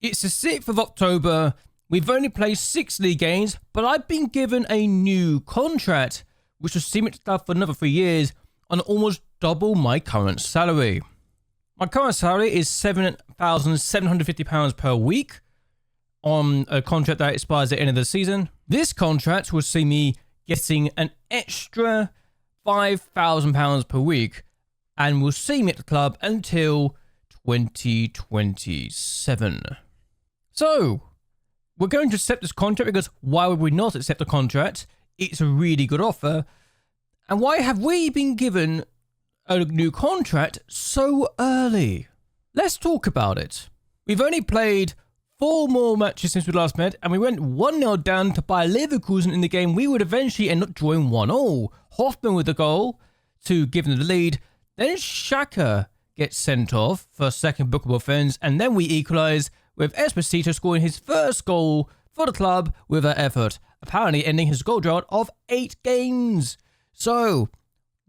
It's the 6th of October. We've only played 6 league games, but I've been given a new contract, which will see me to for another 3 years on almost double my current salary. My current salary is £7,750 per week on a contract that expires at the end of the season. This contract will see me getting an extra £5,000 per week and will see me at the club until 2027. So, we're going to accept this contract because why would we not accept the contract? It's a really good offer. And why have we been given a new contract so early? Let's talk about it. We've only played 4 more matches since we last met, and we went 1-0 down to Bayer Leverkusen in the game we would eventually end up drawing 1-0. Hoffman with the goal to give them the lead. Then Xhaka gets sent off for a second bookable offence, and then we equalise with Esposito scoring his first goal for the club with an effort, apparently ending his goal drought of 8 games. So,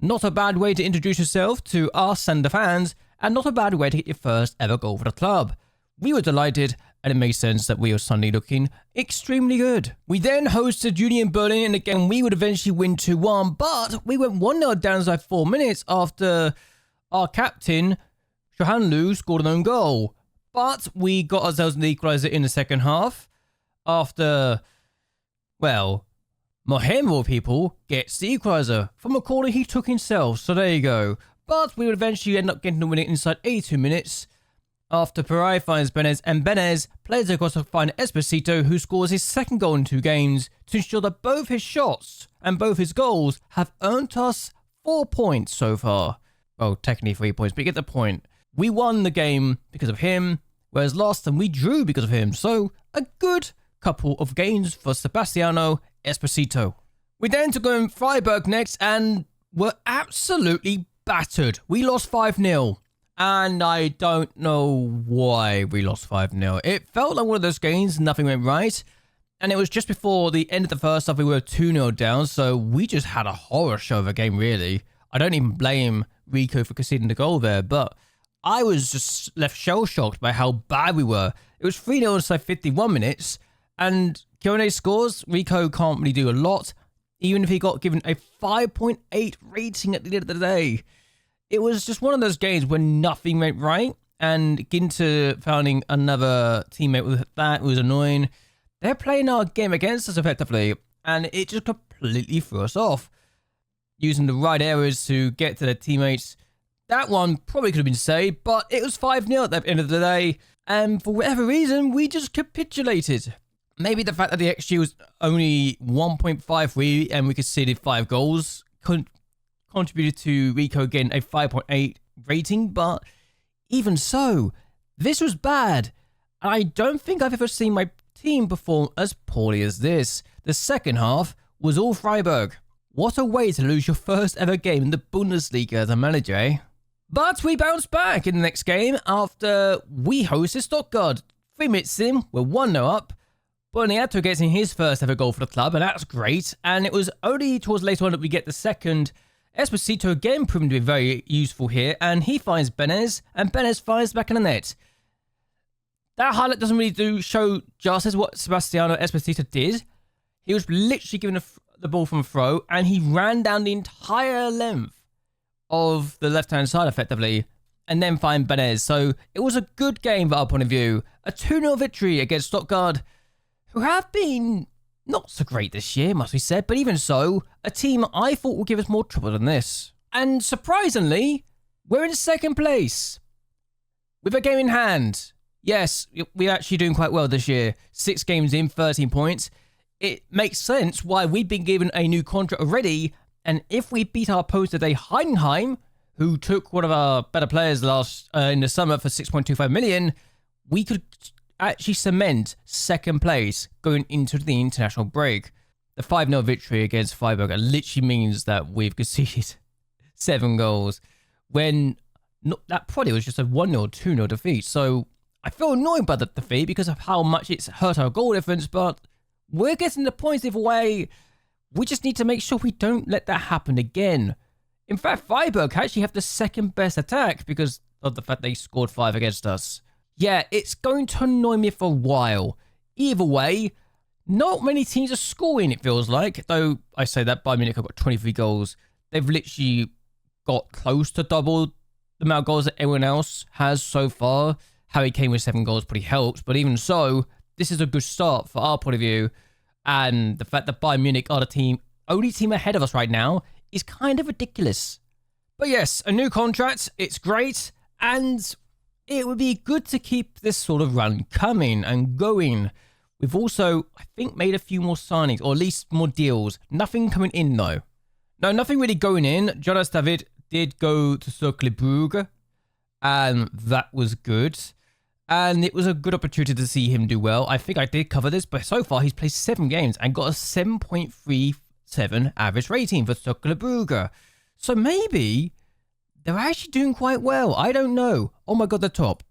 not a bad way to introduce yourself to us and the fans, and not a bad way to get your first ever goal for the club. We were delighted, and it made sense that we were suddenly looking extremely good. We then hosted Union Berlin in a game we would eventually win 2-1, but we went 1-0 down inside 4 minutes after our captain, Johanlu, scored an own goal. But we got ourselves an equaliser in the second half after, well, Mohem, of all people, gets the equaliser from a corner he took himself, so there you go. But we would eventually end up getting the winning inside 82 minutes after Pereira finds Benez, and Benez plays across to find Esposito, who scores his second goal in 2 games to ensure that both his shots and both his goals have earned us 4 points so far. Well, technically 3 points, but you get the point. We won the game because of him, whereas last time we drew because of him. So, a good couple of games for Sebastiano Esposito. We then took on Freiburg next and were absolutely battered. We lost 5-0. And I don't know why we lost 5-0. It felt like one of those games, nothing went right. And it was just before the end of the first half, we were 2-0 down. So we just had a horror show of a game, really. I don't even blame Rico for conceding the goal there, but I was just left shell-shocked by how bad we were. It was 3-0 inside 51 minutes, and Kiyone scores. Rico can't really do a lot, even if he got given a 5.8 rating at the end of the day. It was just one of those games where nothing went right, and Ginter finding another teammate with that was annoying. They're playing our game against us effectively, and it just completely threw us off. Using the right areas to get to their teammates. That one probably could have been saved, but it was 5-0 at the end of the day, and for whatever reason, we just capitulated. Maybe the fact that the XG was only 1.53 and we conceded 5 goals contributed to Rico getting a 5.8 rating, but even so, this was bad. I don't think I've ever seen my team perform as poorly as this. The second half was all Freiburg. What a way to lose your first ever game in the Bundesliga as a manager, eh? But we bounced back in the next game after we hosted Stuttgart. 3 minutes in, we're 1-0 up. Boniato gets in his first ever goal for the club, and that's great. And it was only towards later on that we get the second. Esposito again proving to be very useful here, and he finds Benez, and Benez finds back in the net. That highlight doesn't really show just what Sebastiano Esposito did. He was literally given the ball from a throw, and he ran down the entire length of the left-hand side, effectively, and then find Benez. So, it was a good game from our point of view. A 2-0 victory against Stuttgart, who have been not so great this year, must be said, but even so, a team I thought would give us more trouble than this. And surprisingly, we're in second place, with a game in hand. Yes, we're actually doing quite well this year. 6 games in, 13 points. It makes sense why we've been given a new contract already, and if we beat our opponent today, Heidenheim, who took one of our better players in the summer for 6.25 million, we could actually cement second place going into the international break. The 5-0 victory against Freiburg literally means that we've conceded 7 goals, when that probably was just a 1-0, 2-0 defeat. So I feel annoyed by the defeat because of how much it's hurt our goal difference, but we're getting the points either way. We just need to make sure we don't let that happen again. In fact, Freiburg actually have the second best attack because of the fact they scored 5 against us. Yeah, it's going to annoy me for a while. Either way, not many teams are scoring, it feels like. Though I say that, Bayern Munich have got 23 goals. They've literally got close to double the amount of goals that everyone else has so far. Harry Kane with 7 goals pretty helps. But even so, this is a good start for our point of view. And the fact that Bayern Munich are the only team ahead of us right now is kind of ridiculous. But yes, a new contract. It's great. And it would be good to keep this sort of run coming and going. We've also, I think, made a few more signings, or at least more deals. Nothing coming in, though. No, nothing really going in. JLABTV did go to JLAB Brugge, and that was good. And it was a good opportunity to see him do well. I think I did cover this, but so far he's played 7 games and got a 7.37 average rating for JLAB Brugge. So maybe they're actually doing quite well. I don't know. Oh my god, they're top.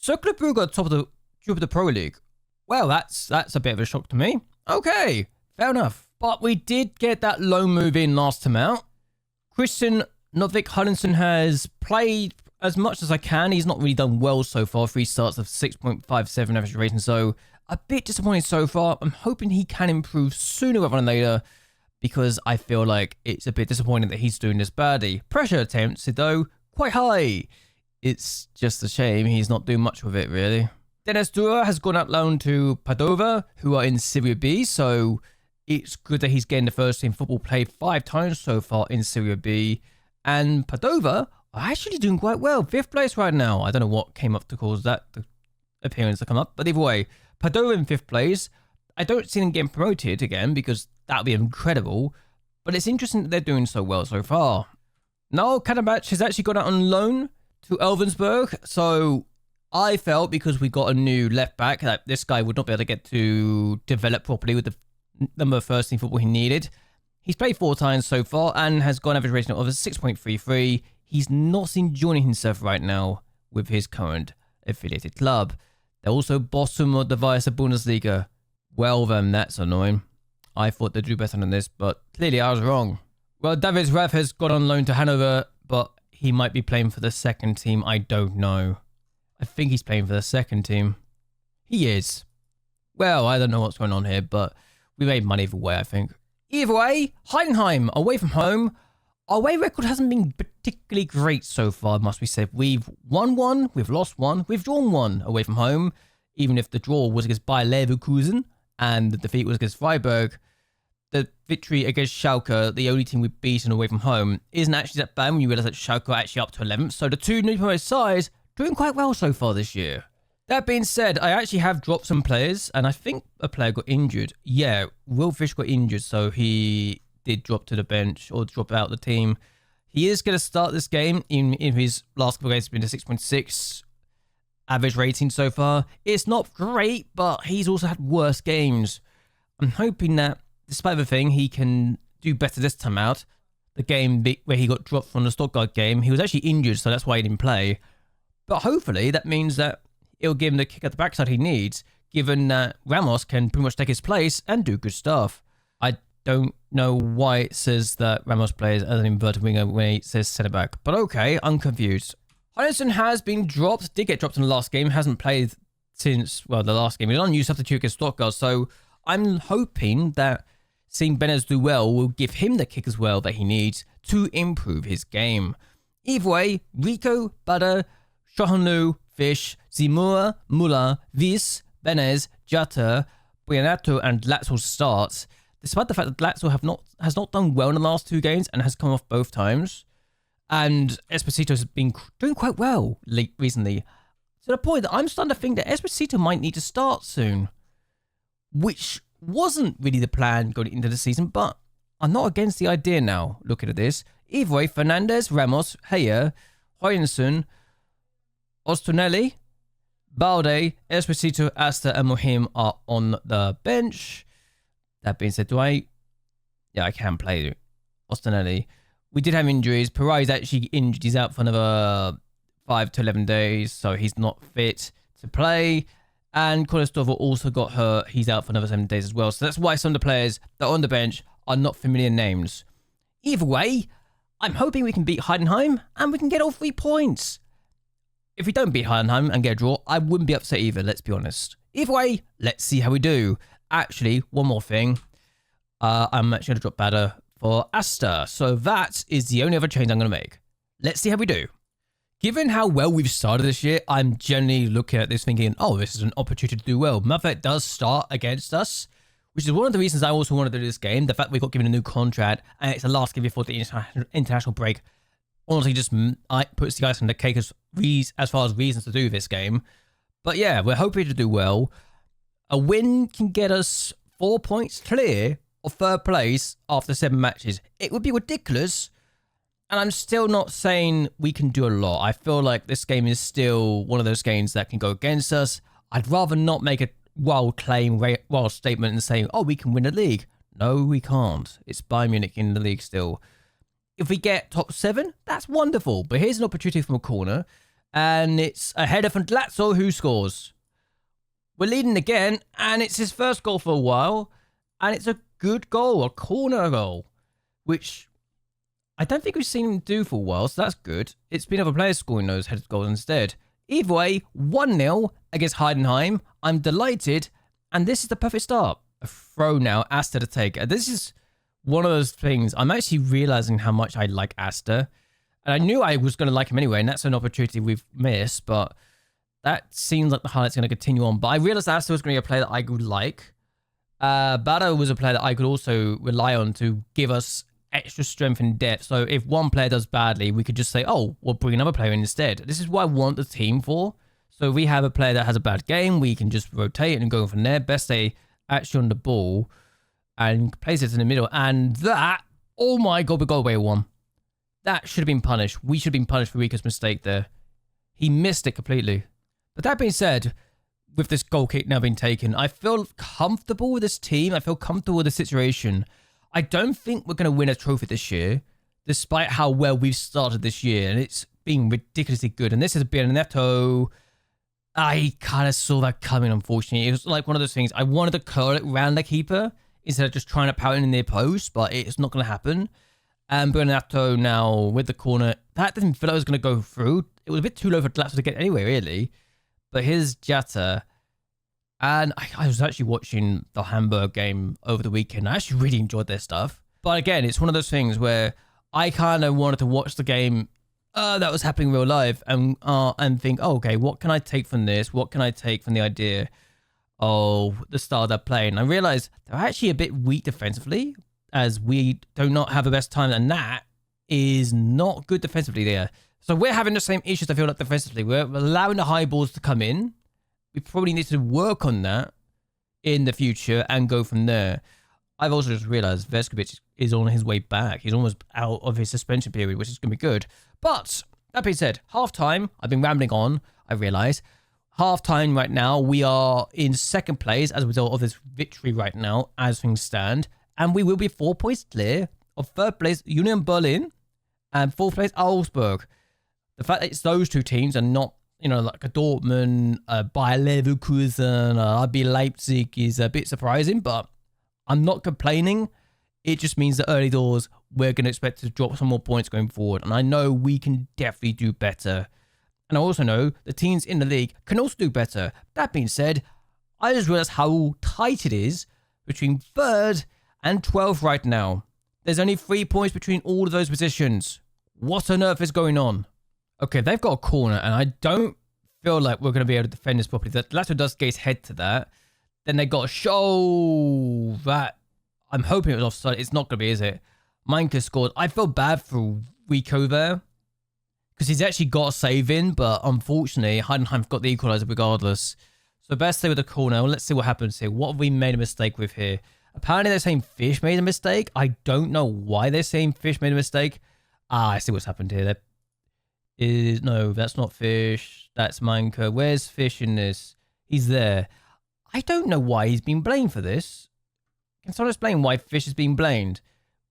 JLAB Brugge at top of the Jupiter Pro League. Well, that's a bit of a shock to me. Okay, fair enough. But we did get that loan move in last time out. Christian Novik Hudson has played as much as I can. He's not really done well so far. 3 starts of 6.57 average rating, so a bit disappointing so far. I'm hoping he can improve sooner rather than later, because I feel like it's a bit disappointing that he's doing this badly. Pressure attempts, though, quite high. It's just a shame he's not doing much with it, really. Dennis Dura has gone out loan to Padova, who are in Serie B, so it's good that he's getting the first team football played 5 times so far in Serie B. And Padova are actually doing quite well. 5th place right now. I don't know what came up to cause that appearance to come up, but either way, Padova in 5th place. I don't see them getting promoted again because that would be incredible, but it's interesting that they're doing so well so far. Now, Kadabach has actually gone out on loan to Elversberg, so I felt because we got a new left back that this guy would not be able to get to develop properly with the number of first team football he needed. He's played 4 times so far and has got an average rating of 6.33. He's not enjoying himself right now with his current affiliated club. They're also bottom of the Weisse Bundesliga. Well then, that's annoying. I thought they'd do better than this, but clearly I was wrong. Well, David Raff has got on loan to Hanover, but he might be playing for the second team. I don't know. I think he's playing for the second team. He is. Well, I don't know what's going on here, but we made money either way, I think. Either way, Heidenheim, away from home. Our away record hasn't been particularly great so far, must be said. We've won 1, we've lost 1, we've drawn 1 away from home. Even if the draw was against Bayer Leverkusen and the defeat was against Freiburg, the victory against Schalke, the only team we've beaten away from home, isn't actually that bad when you realise that Schalke are actually up to 11th. So the 2 new promoted sides doing quite well so far this year. That being said, I actually have dropped some players, and I think a player got injured. Yeah, Will Fish got injured, so he did drop to the bench or drop out the team. He is going to start this game in his last couple of games. It's been a 6.6 average rating so far. It's not great, but he's also had worse games. I'm hoping that, despite everything, he can do better this time out. The game where he got dropped from the Stuttgart game, he was actually injured, so that's why he didn't play. But hopefully that means that it'll give him the kick at the backside he needs, given that Ramos can pretty much take his place and do good stuff. I don't know why it says that Ramos plays as an inverted winger when it says centre-back. But okay, I'm confused. Hudson has been dropped, did get dropped in the last game, hasn't played since, well, the last game. He was on new substitute against Stuttgart, so I'm hoping that seeing Benez do well will give him the kick as well that he needs to improve his game. Either way, Rico, Bada, Shohanu, Fish, Zimura, Muller, Vis, Benez, Jata, Buonato, and Latzel starts, despite the fact that Latzel has not done well in the last 2 games and has come off both times. And Esposito has been doing quite well recently, to the point that I'm starting to think that Esposito might need to start soon, which wasn't really the plan going into the season, but I'm not against the idea now, looking at this. Either way, Fernandez, Ramos, Heyer, Hoyenson, Ostonelli, Balde, Esposito, Asta, and Mohim are on the bench. That being said, yeah, I can play Ostonelli. We did have injuries. Parai is actually injured. He's out for another 5 to 11 days, so he's not fit to play. And Kolestova also got hurt. He's out for another 7 days as well. So that's why some of the players that are on the bench are not familiar names. Either way, I'm hoping we can beat Heidenheim and we can get all 3 points. if we don't beat Heidenheim and get a draw, I wouldn't be upset either, let's be honest. Either way, let's see how we do. Actually, one more thing. I'm actually going to drop batter for Asta. So that is the only other change I'm going to make. Let's see how we do. Given how well we've started this year, I'm generally looking at this thinking, oh, this is an opportunity to do well. Motherfucker does start against us, which is one of the reasons I also wanted to do this game. The fact we got given a new contract and it's the last game before the international break honestly just puts the ice on the cake as far as reasons to do this game. But yeah, we're hoping to do well. A win can get us 4 points clear of third place after 7 matches. It would be ridiculous. And I'm still not saying we can do a lot. I feel like this game is still one of those games that can go against us. I'd rather not make a wild claim, wild statement and saying, oh, we can win the league. No, we can't. It's Bayern Munich in the league still. If we get top 7, that's wonderful. But here's an opportunity from a corner. And it's a header from Glatzel who scores. We're leading again. And it's his first goal for a while. And it's a good goal, a corner goal. Which I don't think we've seen him do for a while, so that's good. It's been other players scoring those headed goals instead. Either way, 1-0 against Heidenheim. I'm delighted, and this is the perfect start. A throw now, Asta to take. This is one of those things. I'm actually realizing how much I like Asta. And I knew I was going to like him anyway, and that's an opportunity we've missed, but that seems like the highlight's going to continue on. But I realized Asta was going to be a player that I would like. Bado was a player that I could also rely on to give us extra strength and depth. So if one player does badly, we could just say, oh, we'll bring another player in instead. This is what I want the team for. So if we have a player that has a bad game, we can just rotate and go from there. Best stay actually on the ball and place it in the middle. And that, oh my God, we got away with one. That should have been punished. We should have been punished for Rico's mistake there. He missed it completely. But that being said, with this goal kick now being taken, I feel comfortable with this team. I feel comfortable with the situation. I don't think we're going to win a trophy this year, despite how well we've started this year. And it's been ridiculously good. And this has been a Neto. I kind of saw that coming, unfortunately. It was like one of those things. I wanted to curl it around the keeper instead of just trying to pout it in their post, but it's not going to happen. And Bernardo now with the corner. That didn't feel like it was going to go through. It was a bit too low for Glatzel to get anywhere, really. But here's Jatta. And I was actually watching the Hamburger game over the weekend. I actually really enjoyed their stuff. But again, it's one of those things where I kind of wanted to watch the game that was happening real life and think, oh, okay, what can I take from this? What can I take from the idea of the style they're playing? I realized they're actually a bit weak defensively, as we do not have the best time, and that is not good defensively there. So we're having the same issues, I feel like, defensively. We're allowing the high balls to come in. We probably need to work on that in the future and go from there. I've also just realized Veskovic is on his way back. He's almost out of his suspension period, which is going to be good. But that being said, half-time, I've been rambling on, I realize. Half-time right now, we are in second place as a result of this victory right now, as things stand. And we will be 4 points clear of third place Union Berlin and fourth place Augsburg. The fact that it's those two teams and not, you know, like a Dortmund, Bayer Leverkusen, RB Leipzig is a bit surprising, but I'm not complaining. It just means that early doors, we're going to expect to drop some more points going forward. And I know we can definitely do better. And I also know the teams in the league can also do better. That being said, I just realized how tight it is between 3rd and 12th right now. There's only 3 points between all of those positions. What on earth is going on? Okay, they've got a corner, and I don't feel like we're going to be able to defend this properly. That Lazio does gaze head to that. Then they got a show that I'm hoping it was offside. It's not going to be, is it? Minka scored. I feel bad for Rico there because he's actually got a save in, but unfortunately, Heidenheim's got the equaliser regardless. So best stay with the corner. Well, let's see what happens here. What have we made a mistake with here? Apparently, they're saying Fish made a mistake. I don't know why they're saying Fish made a mistake. I see what's happened here. No, that's not Fish. That's Minka. Where's Fish in this? He's there. I don't know why he's been blamed for this. Can someone explain why Fish has been blamed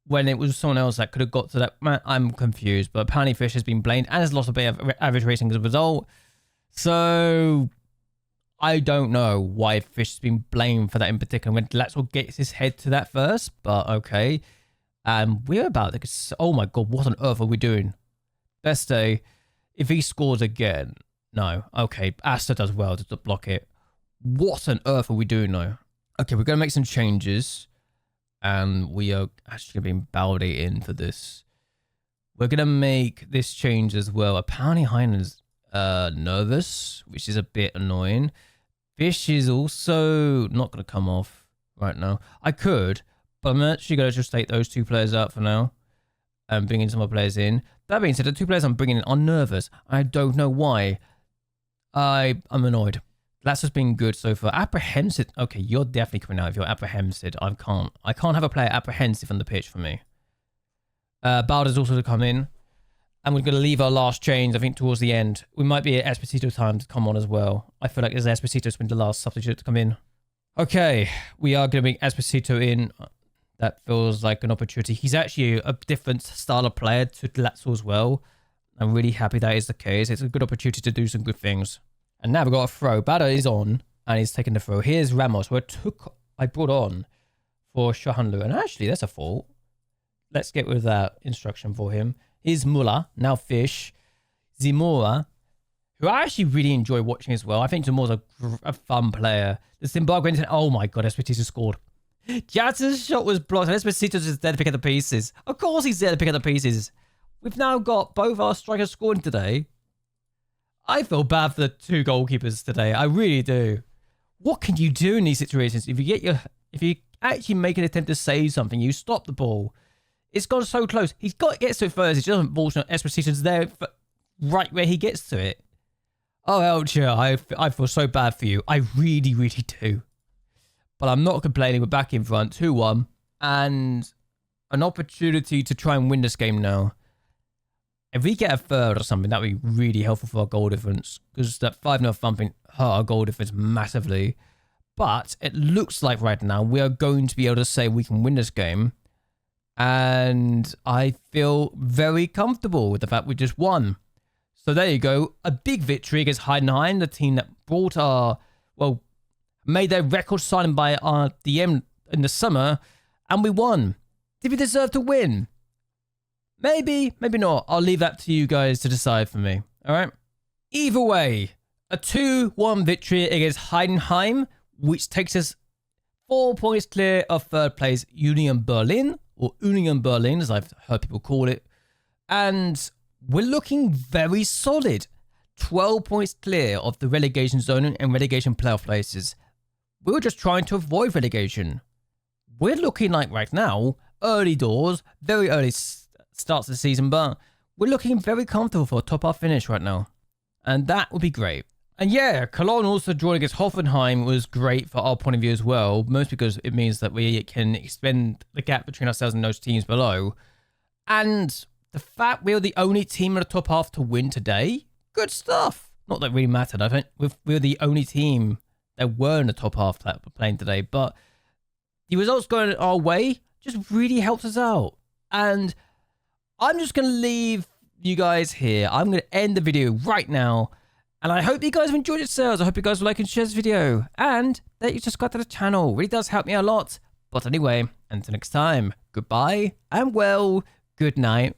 when it was someone else that could have got to that? Man, I'm confused, but apparently Fish has been blamed and has lost a bit of average rating as a result. So I don't know why Fish has been blamed for that in particular when Glatzel gets his head to that first, but okay. We're about to... Oh my God, what on earth are we doing? Best day. If he scores again, No. Okay, Asta does well to block it. What on earth are we doing now? Okay, we're going to make some changes. And we are actually being Balde in for this. We're going to make this change as well. Apparently Heidenheim's nervous, which is a bit annoying. Fish is also not going to come off right now. I could, but I'm actually going to just take those 2 players out for now. And bring in some more players in. That being said, the 2 players I'm bringing in are nervous. I don't know why. I'm annoyed. That's just been good so far. Apprehensive. Okay, you're definitely coming out if you're apprehensive. I can't have a player apprehensive on the pitch for me. Balder's also to come in. And we're going to leave our last change, I think, towards the end. We might be at Esposito time to come on as well. I feel like Esposito's been the last substitute to come in. Okay, we are going to bring Esposito in. That feels like an opportunity. He's actually a different style of player to Latzo as well. I'm really happy that is the case. It's a good opportunity to do some good things. And now we've got a throw. Bada is on, and he's taking the throw. Here's Ramos, who I brought on for Shahanlu. And actually, that's a fault. Let's get rid of that instruction for him. Here's Muller, now Fish. Zimora, who I actually really enjoy watching as well. I think Zimora's a fun player. The Zimbabwean, oh my god, Esposito scored. Jackson's shot was blocked, and Esposito's just there to pick up the pieces. Of course he's there to pick up the pieces. We've now got both our strikers scoring today. I feel bad for the 2 goalkeepers today. I really do. What can you do in these situations? If you actually make an attempt to save something, you stop the ball. It's gone so close. Gets to it first. It's just unfortunate. Esposito's there right where he gets to it. Oh, Elcher, I feel so bad for you. I really, really do. But I'm not complaining. We're back in front, 2-1. And an opportunity to try and win this game now. If we get a third or something, that would be really helpful for our goal difference. Because that 5-0 thumping hurt our goal difference massively. But it looks like right now we are going to be able to say we can win this game. And I feel very comfortable with the fact we just won. So there you go. A big victory against Heidenheim, the team that brought made their record signing by our DM in the summer. And we won. Did we deserve to win? Maybe, maybe not. I'll leave that to you guys to decide for me. All right? Either way, a 2-1 victory against Heidenheim, which takes us 4 points clear of third place Union Berlin, or Union Berlin, as I've heard people call it. And we're looking very solid. 12 points clear of the relegation zone and relegation playoff places. We were just trying to avoid relegation. We're looking like right now, early doors, very early starts the season, but we're looking very comfortable for a top half finish right now. And that would be great. And yeah, Cologne also drawing against Hoffenheim was great for our point of view as well, most because it means that we can expand the gap between ourselves and those teams below. And the fact we're the only team in the top half to win today, good stuff. Not that it really mattered. I think we're the only team that were in the top half playing today, but the results going our way just really helps us out. And I'm just going to leave you guys here. I'm going to end the video right now. And I hope you guys have enjoyed yourselves. I hope you guys will like and share this video. And that you subscribe to the channel. It really does help me a lot. But anyway, until next time, goodbye and well, good night.